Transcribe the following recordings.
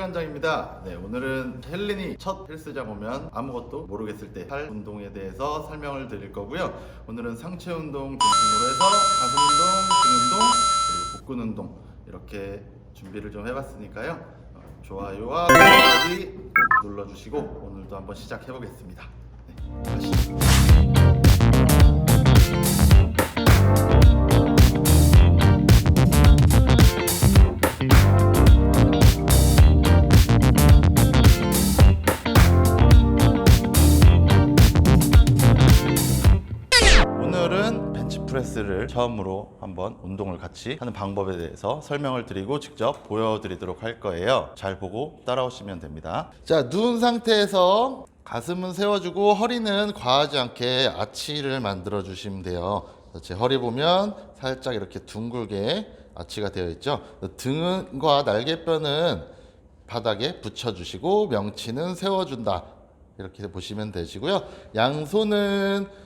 최강장입니다. 네, 오늘은 헬린이 첫 헬스장 오면 아무것도 모르겠을 때 팔 운동에 대해서 설명을 드릴 거고요. 오늘은 상체 운동 중심으로 해서 가슴 운동, 등 운동, 그리고 복근 운동 이렇게 준비를 좀 해봤으니까요. 좋아요와 구독하기 꼭 눌러주시고 오늘도 한번 시작해 보겠습니다. 네, 가시죠. 오늘은 벤치프레스를 처음으로 한번 운동을 같이 하는 방법에 대해서 설명을 드리고 직접 보여드리도록 할 거예요. 잘 보고 따라오시면 됩니다. 자, 누운 상태에서 가슴은 세워주고 허리는 과하지 않게 아치를 만들어 주시면 돼요. 제 허리 보면 살짝 이렇게 둥글게 아치가 되어 있죠. 등과 날개뼈는 바닥에 붙여주시고 명치는 세워준다. 이렇게 보시면 되시고요. 양손은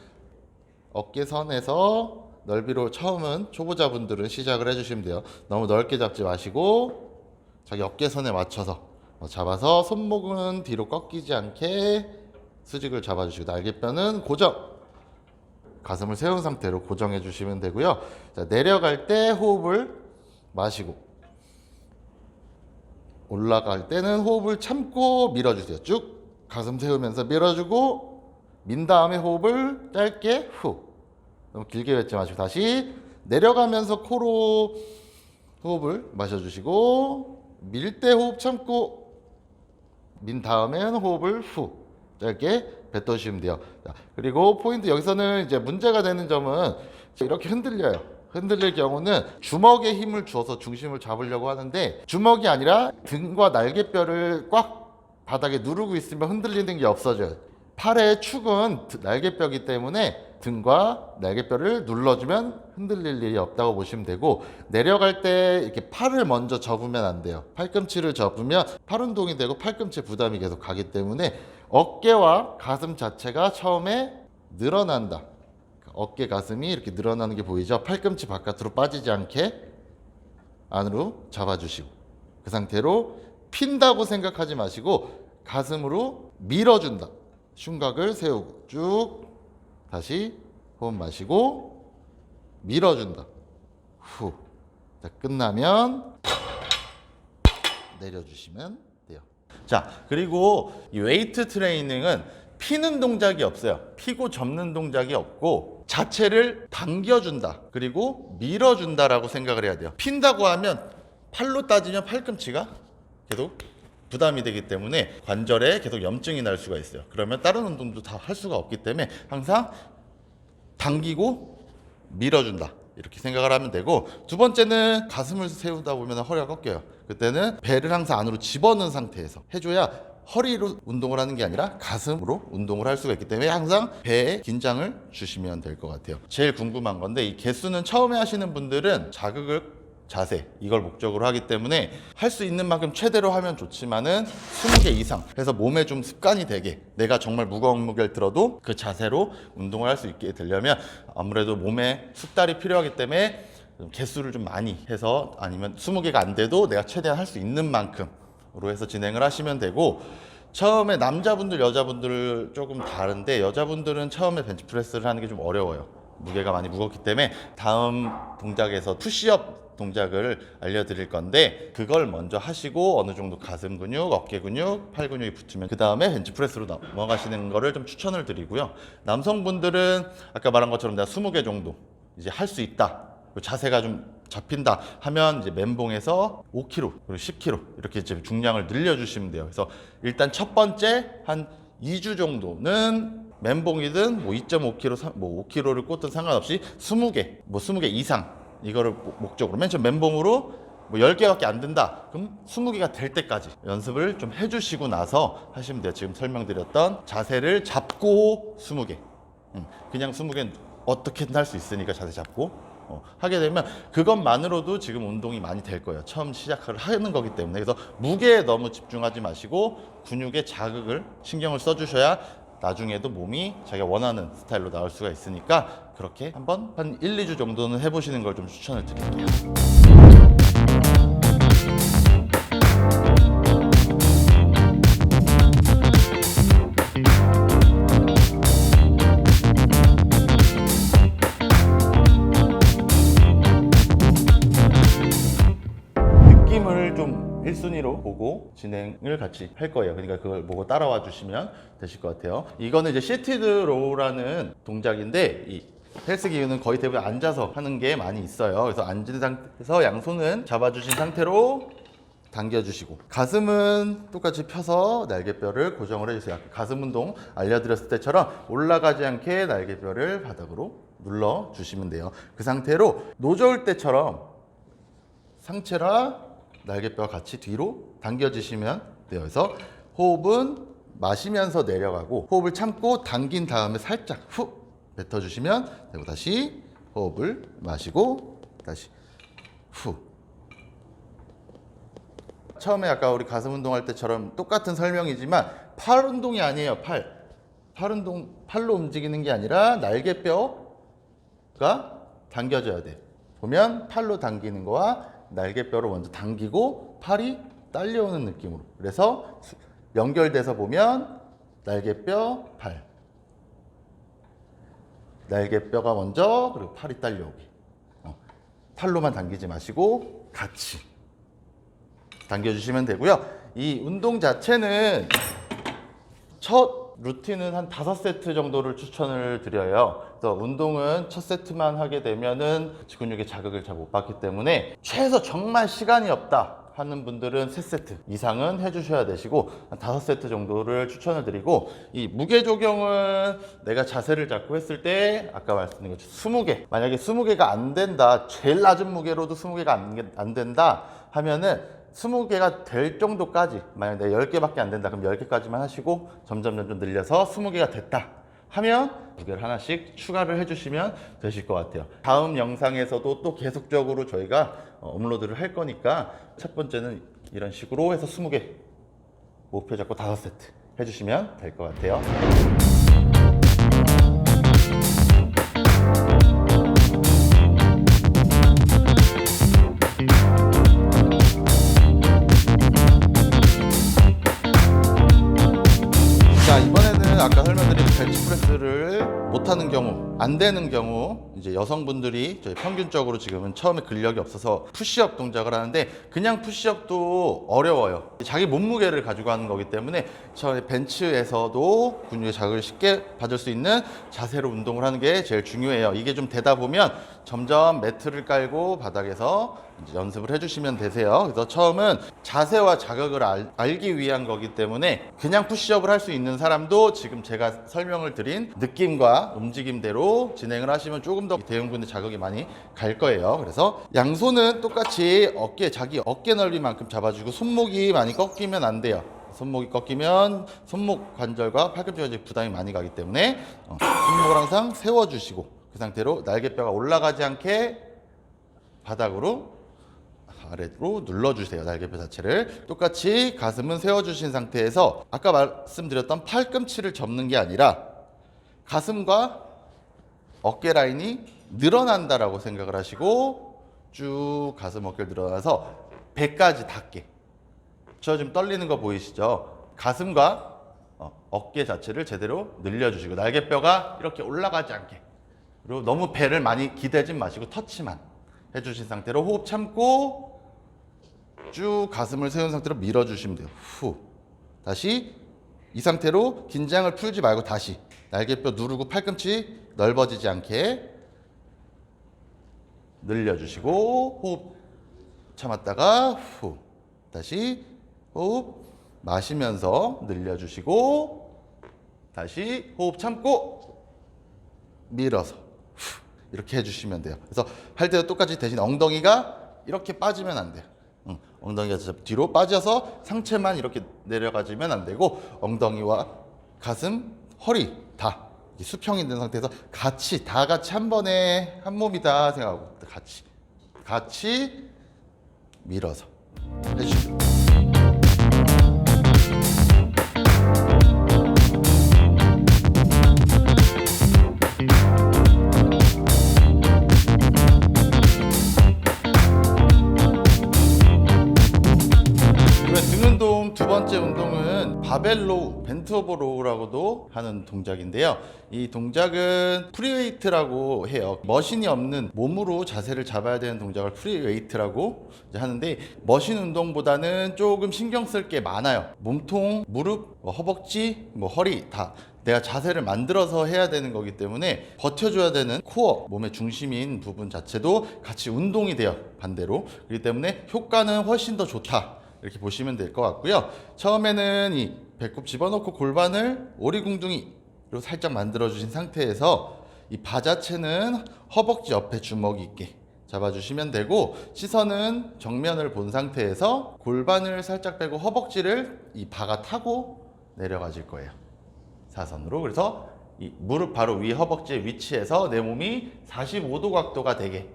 어깨선에서 넓이로 처음은 초보자분들은 시작을 해주시면 돼요. 너무 넓게 잡지 마시고 자기 어깨선에 맞춰서 잡아서 손목은 뒤로 꺾이지 않게 수직을 잡아주시고 날개뼈는 고정, 가슴을 세운 상태로 고정해 주시면 되고요. 자, 내려갈 때 호흡을 마시고 올라갈 때는 호흡을 참고 밀어주세요. 쭉 가슴 세우면서 밀어주고 민 다음에 호흡을 짧게 후, 너무 길게 뱉지 마시고 다시 내려가면서 코로 호흡을 마셔주시고 밀 때 호흡 참고 민 다음엔 호흡을 후 짧게 뱉어주시면 돼요. 자, 그리고 포인트 여기서는 이제 문제가 되는 점은 이렇게 흔들려요. 흔들릴 경우는 주먹에 힘을 주어서 중심을 잡으려고 하는데 주먹이 아니라 등과 날개뼈를 꽉 바닥에 누르고 있으면 흔들리는 게 없어져요. 팔의 축은 날개뼈이기 때문에 등과 날개뼈를 눌러주면 흔들릴 일이 없다고 보시면 되고, 내려갈 때 이렇게 팔을 먼저 접으면 안 돼요. 팔꿈치를 접으면 팔 운동이 되고 팔꿈치 부담이 계속 가기 때문에 어깨와 가슴 자체가 처음에 늘어난다. 어깨 가슴이 이렇게 늘어나는 게 보이죠? 팔꿈치 바깥으로 빠지지 않게 안으로 잡아주시고 그 상태로 핀다고 생각하지 마시고 가슴으로 밀어준다. 흉곽을 세우고 쭉 다시 호흡 마시고 밀어준다. 후. 자, 끝나면 내려주시면 돼요. 자, 그리고 이 웨이트 트레이닝은 피는 동작이 없어요. 피고 접는 동작이 없고 자체를 당겨준다. 그리고 밀어준다라고 생각을 해야 돼요. 핀다고 하면 팔로 따지면 팔꿈치가 계속 부담이 되기 때문에 관절에 계속 염증이 날 수가 있어요. 그러면 다른 운동도 다 할 수가 없기 때문에 항상 당기고 밀어준다 이렇게 생각을 하면 되고, 두 번째는 가슴을 세우다 보면 허리가 꺾여요. 그때는 배를 항상 안으로 집어넣은 상태에서 해줘야 허리로 운동을 하는 게 아니라 가슴으로 운동을 할 수가 있기 때문에 항상 배에 긴장을 주시면 될 것 같아요. 제일 궁금한 건데 이 개수는 처음에 하시는 분들은 자극을 자세 이걸 목적으로 하기 때문에 할 수 있는 만큼 최대로 하면 좋지만은 20개 이상 해서 몸에 좀 습관이 되게, 내가 정말 무거운 무게를 들어도 그 자세로 운동을 할 수 있게 되려면 아무래도 몸에 숙달이 필요하기 때문에 개수를 좀 많이 해서, 아니면 20개가 안 돼도 내가 최대한 할 수 있는 만큼으로 해서 진행을 하시면 되고, 처음에 남자분들 여자분들 조금 다른데 여자분들은 처음에 벤치프레스를 하는 게 좀 어려워요. 무게가 많이 무겁기 때문에 다음 동작에서 푸시업 동작을 알려드릴 건데 그걸 먼저 하시고 어느 정도 가슴 근육, 어깨 근육, 팔 근육이 붙으면 그 다음에 벤치프레스로 넘어가시는 거를 좀 추천을 드리고요. 남성분들은 아까 말한 것처럼 내가 20개 정도 이제 할 수 있다, 자세가 좀 잡힌다 하면 이제 멘봉에서 5kg 그리고 10kg 이렇게 이제 중량을 늘려주시면 돼요. 그래서 일단 첫 번째 한 2주 정도는 멘봉이든 뭐 2.5kg, 뭐 5kg를 꽂든 상관없이 20개, 뭐 20개 이상 이거를 목적으로 맨 처음 멘봉으로 뭐 10개밖에 안 된다 그럼 20개가 될 때까지 연습을 좀 해주시고 나서 하시면 돼요. 지금 설명드렸던 자세를 잡고 20개, 그냥 20개는 어떻게든 할 수 있으니까 자세 잡고 하게 되면 그것만으로도 지금 운동이 많이 될 거예요. 처음 시작을 하는 거기 때문에. 그래서 무게에 너무 집중하지 마시고 근육에 자극을 신경을 써주셔야 나중에도 몸이 자기가 원하는 스타일로 나올 수가 있으니까 그렇게 한번 한 1, 2주 정도는 해보시는 걸 좀 추천을 드릴게요. 진행을 같이 할 거예요. 그러니까 그걸 보고 따라와 주시면 되실 것 같아요. 이거는 이제 시티드 로우라는 동작인데 이 헬스 기구는 거의 대부분 앉아서 하는 게 많이 있어요. 그래서 앉은 상태에서 양손은 잡아주신 상태로 당겨주시고, 가슴은 똑같이 펴서 날개뼈를 고정을 해주세요. 가슴 운동 알려드렸을 때처럼 올라가지 않게 날개뼈를 바닥으로 눌러주시면 돼요. 그 상태로 노저울 때처럼 상체랑 날개뼈와 같이 뒤로 당겨주시면 돼요. 그래서 호흡은 마시면서 내려가고, 호흡을 참고 당긴 다음에 살짝 후 뱉어주시면 되고, 다시 호흡을 마시고 다시 후. 처음에 아까 우리 가슴 운동할 때처럼 똑같은 설명이지만 팔 운동이 아니에요. 팔 운동, 팔로 움직이는 게 아니라 날개뼈가 당겨져야 돼. 보면 팔로 당기는 거와 날개뼈로 먼저 당기고 팔이 딸려오는 느낌으로. 그래서 연결돼서 보면 날개뼈, 팔. 날개뼈가 먼저, 그리고 팔이 딸려오게. 팔로만 당기지 마시고 같이 당겨주시면 되고요. 이 운동 자체는 첫 루틴은 한 5세트 정도를 추천을 드려요. 그래서 운동은 첫 세트만 하게 되면은 근육의 자극을 잘 못 받기 때문에 최소 정말 시간이 없다 하는 분들은 3세트 이상은 해주셔야 되시고, 한 5세트 정도를 추천을 드리고, 이 무게 조경은 내가 자세를 잡고 했을 때 아까 말씀드린 것처럼 20개, 만약에 20개가 안 된다, 제일 낮은 무게로도 20개가 안 된다 하면은 20개가 될 정도까지, 만약에 내가 10개밖에 안 된다 그럼 10개까지만 하시고 점점 늘려서 20개가 됐다 하면 무게를 하나씩 추가를 해주시면 되실 것 같아요. 다음 영상에서도 또 계속적으로 저희가 업로드를 할 거니까, 첫 번째는 이런 식으로 해서 20개 목표 잡고 5세트 해주시면 될 것 같아요. 자, 이번에는 아까 설명드린 벤치프레스를 못하는 경우, 안 되는 경우, 이제 여성분들이 저희 평균적으로 지금은 처음에 근력이 없어서 푸시업 동작을 하는데, 그냥 푸시업도 어려워요. 자기 몸무게를 가지고 하는 거기 때문에 저희 벤치에서도 근육의 자극을 쉽게 받을 수 있는 자세로 운동을 하는 게 제일 중요해요. 이게 좀 되다 보면 점점 매트를 깔고 바닥에서 이제 연습을 해주시면 되세요. 그래서 처음은 자세와 자극을 알기 위한 거기 때문에 그냥 푸시업을 할 수 있는 사람도 지금 제가 설명을 드린 느낌과 움직임대로 진행을 하시면 조금 더 대형근의 자극이 많이 갈 거예요. 그래서 양손은 똑같이 자기 어깨 넓이만큼 잡아주고, 손목이 많이 꺾이면 안 돼요. 손목이 꺾이면 손목 관절과 팔꿈치가 부담이 많이 가기 때문에 손목을 항상 세워주시고, 그 상태로 날개뼈가 올라가지 않게 바닥으로 아래로 눌러주세요. 날개뼈 자체를. 똑같이 가슴은 세워주신 상태에서 아까 말씀드렸던 팔꿈치를 접는 게 아니라 가슴과 어깨 라인이 늘어난다라고 생각을 하시고 쭉 가슴 어깨를 늘어나서 배까지 닿게. 저 지금 떨리는 거 보이시죠? 가슴과 어깨 자체를 제대로 늘려주시고, 날개뼈가 이렇게 올라가지 않게, 그리고 너무 배를 많이 기대지 마시고 터치만 해주신 상태로 호흡 참고 쭉 가슴을 세운 상태로 밀어주시면 돼요. 후. 다시 이 상태로 긴장을 풀지 말고 다시 날개뼈 누르고 팔꿈치 넓어지지 않게 늘려주시고, 호흡 참았다가 후. 다시 호흡 마시면서 늘려주시고, 다시 호흡 참고 밀어서 후. 이렇게 해주시면 돼요. 그래서 할 때도 똑같이, 대신 엉덩이가 이렇게 빠지면 안 돼요. 엉덩이가 뒤로 빠져서 상체만 이렇게 내려가지면 안 되고, 엉덩이와 가슴, 허리 다 수평이 된 상태에서 다 같이 한 번에 한 몸이다 생각하고 같이 밀어서 해주시면 돼요. 등 운동 두 번째 번째 운동은 바벨 로우, 벤트 오버 로우라고도 하는 동작인데요. 이 동작은 프리웨이트라고 해요. 머신이 없는 몸으로 자세를 잡아야 되는 동작을 프리웨이트라고 하는데, 머신 운동보다는 조금 신경 쓸 게 많아요. 몸통, 무릎, 허벅지, 허리 다 내가 자세를 만들어서 해야 되는 거기 때문에 버텨줘야 되는 코어, 몸의 중심인 부분 자체도 같이 운동이 돼요. 반대로. 그렇기 때문에 효과는 훨씬 더 좋다, 이렇게 보시면 될 것 같고요. 처음에는 이 배꼽 집어넣고 골반을 오리궁둥이로 살짝 만들어 주신 상태에서 이 바 자체는 허벅지 옆에 주먹이 있게 잡아주시면 되고, 시선은 정면을 본 상태에서 골반을 살짝 빼고 허벅지를 이 바가 타고 내려가질 거예요. 사선으로. 그래서 이 무릎 바로 위 허벅지의 위치에서 내 몸이 45도 각도가 되게.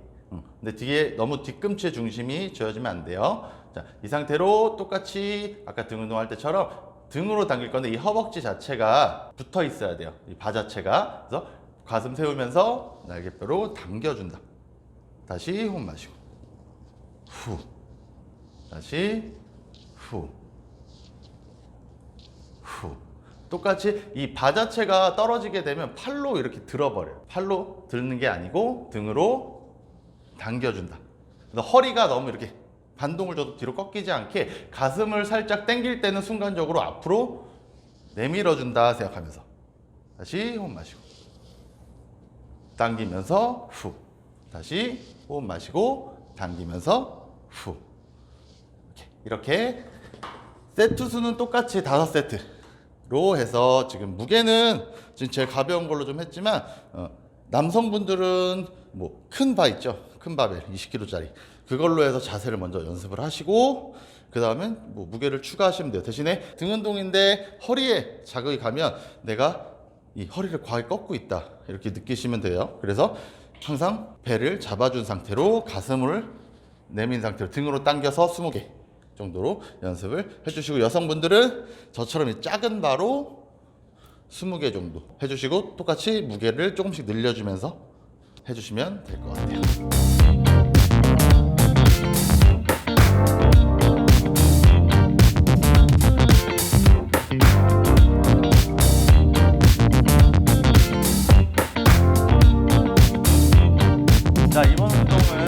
근데 뒤에 너무 뒤꿈치의 중심이 쥐어지면 안 돼요. 자, 이 상태로 똑같이 아까 등 운동할 때처럼 등으로 당길 건데, 이 허벅지 자체가 붙어 있어야 돼요. 이 바 자체가. 그래서 가슴 세우면서 날개뼈로 당겨준다. 다시 호흡 마시고, 후, 다시 후, 후. 똑같이 이 바 자체가 떨어지게 되면 팔로 이렇게 들어버려요. 팔로 드는 게 아니고 등으로 당겨준다. 그래서 허리가 너무 이렇게 반동을 줘도 뒤로 꺾이지 않게 가슴을 살짝 당길 때는 순간적으로 앞으로 내밀어준다 생각하면서 다시 호흡 마시고, 당기면서 후, 다시 호흡 마시고 당기면서 후. 이렇게 세트 수는 똑같이 5세트로 해서, 지금 무게는 지금 제일 가벼운 걸로 좀 했지만, 남성분들은 큰 바 있죠, 큰 바벨 20kg짜리 그걸로 해서 자세를 먼저 연습을 하시고, 그 다음에 무게를 추가하시면 돼요. 대신에 등 운동인데 허리에 자극이 가면 내가 이 허리를 과하게 꺾고 있다, 이렇게 느끼시면 돼요. 그래서 항상 배를 잡아준 상태로 가슴을 내민 상태로 등으로 당겨서 20개 정도로 연습을 해주시고, 여성분들은 저처럼 이 작은 바로 20개 정도 해주시고, 똑같이 무게를 조금씩 늘려주면서 해주시면 될 것 같아요. 자, 이번 운동은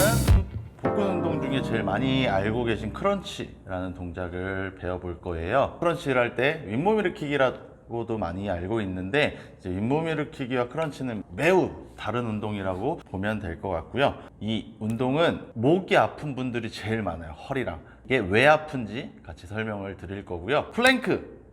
복근 운동 중에 제일 많이 알고 계신 크런치라는 동작을 배워볼 거예요. 크런치를 할 때 윗몸 일으키기라고도 많이 알고 있는데, 이제 윗몸 일으키기와 크런치는 매우 다른 운동이라고 보면 될 것 같고요. 이 운동은 목이 아픈 분들이 제일 많아요. 허리랑. 이게 왜 아픈지 같이 설명을 드릴 거고요.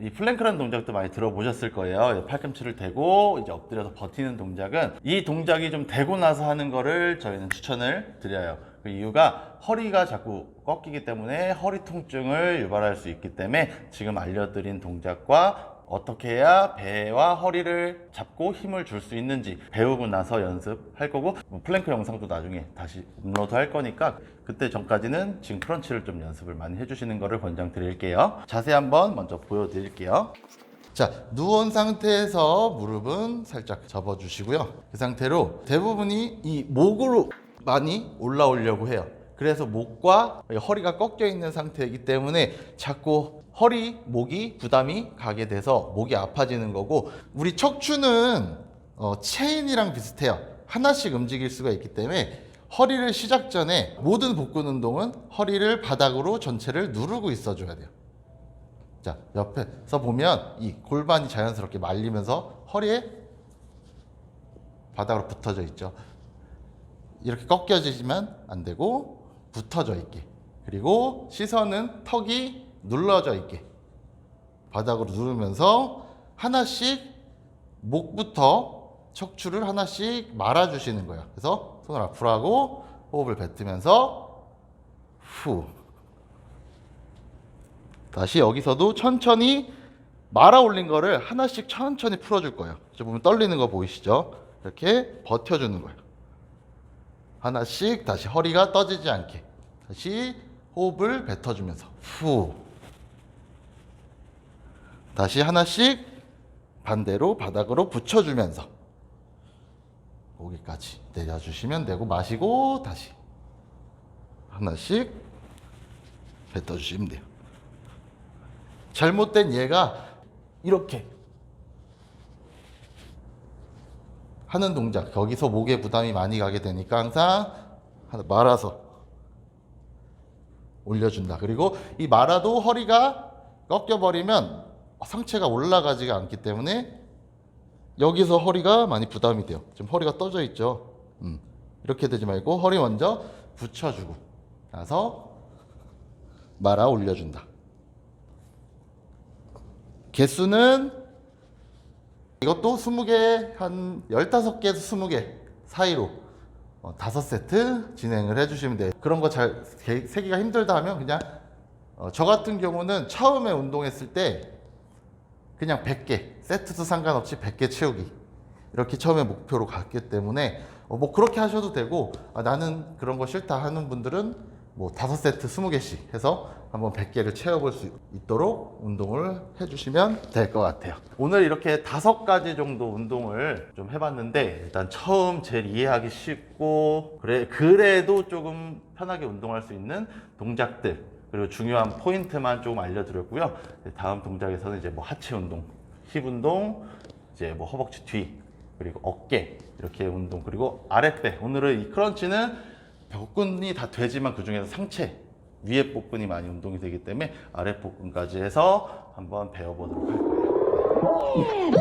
이 플랭크라는 동작도 많이 들어보셨을 거예요. 팔꿈치를 대고 이제 엎드려서 버티는 동작은, 이 동작이 좀 되고 나서 하는 거를 저희는 추천을 드려요. 그 이유가 허리가 자꾸 꺾이기 때문에 허리 통증을 유발할 수 있기 때문에, 지금 알려드린 동작과 어떻게 해야 배와 허리를 잡고 힘을 줄 수 있는지 배우고 나서 연습할 거고, 플랭크 영상도 나중에 다시 업로드 할 거니까 그때 전까지는 지금 크런치를 좀 연습을 많이 해주시는 거를 권장드릴게요. 자세 한번 먼저 보여드릴게요. 자, 누운 상태에서 무릎은 살짝 접어주시고요. 그 상태로 대부분이 이 목으로 많이 올라오려고 해요. 그래서 목과 허리가 꺾여 있는 상태이기 때문에 자꾸 목이 부담이 가게 돼서 목이 아파지는 거고, 우리 척추는 체인이랑 비슷해요. 하나씩 움직일 수가 있기 때문에 허리를 시작 전에 모든 복근 운동은 허리를 바닥으로 전체를 누르고 있어줘야 돼요. 자, 옆에서 보면 이 골반이 자연스럽게 말리면서 허리에 바닥으로 붙어져 있죠. 이렇게 꺾여지지만 안 되고 붙어져 있게, 그리고 시선은 턱이 눌러져 있게 바닥으로 누르면서 하나씩 목부터 척추를 하나씩 말아주시는 거예요. 그래서 손을 앞으로 하고 호흡을 뱉으면서 후. 다시 여기서도 천천히 말아 올린 거를 하나씩 천천히 풀어줄 거예요. 저 보면 떨리는 거 보이시죠? 이렇게 버텨주는 거예요. 하나씩 다시 허리가 떠지지 않게 다시 호흡을 뱉어주면서 후. 다시 하나씩 반대로 바닥으로 붙여주면서 여기까지 내려주시면 되고, 마시고 다시 하나씩 뱉어주시면 돼요. 잘못된 얘가 이렇게 하는 동작, 거기서 목에 부담이 많이 가게 되니까 항상 말아서 올려준다. 그리고 이 말아도 허리가 꺾여버리면 상체가 올라가지가 않기 때문에 여기서 허리가 많이 부담이 돼요. 지금 허리가 떠져 있죠. 이렇게 되지 말고 허리 먼저 붙여주고 나서 말아 올려준다. 개수는 이것도 20개, 한 15개에서 20개 사이로 5세트 진행을 해주시면 돼요. 그런 거 잘 세기가 힘들다 하면 그냥 저 같은 경우는 처음에 운동했을 때 그냥 100개, 세트도 상관없이 100개 채우기 이렇게 처음에 목표로 갔기 때문에 뭐 그렇게 하셔도 되고, 나는 그런 거 싫다 하는 분들은 뭐 5세트 20개씩 해서 한번 100개를 채워볼 수 있도록 운동을 해주시면 될 것 같아요. 오늘 이렇게 5가지 정도 운동을 좀 해봤는데, 일단 처음 제일 이해하기 쉽고 그래도 조금 편하게 운동할 수 있는 동작들, 그리고 중요한 포인트만 조금 알려드렸고요. 다음 동작에서는 이제 뭐 하체 운동, 힙 운동, 이제 뭐 허벅지 뒤, 그리고 어깨 이렇게 운동, 그리고 아랫배. 오늘은 이 크런치는 복근이 다 되지만 그 중에서 상체 위에 복근이 많이 운동이 되기 때문에 아랫 복근까지 해서 한번 배워보도록 할 거예요.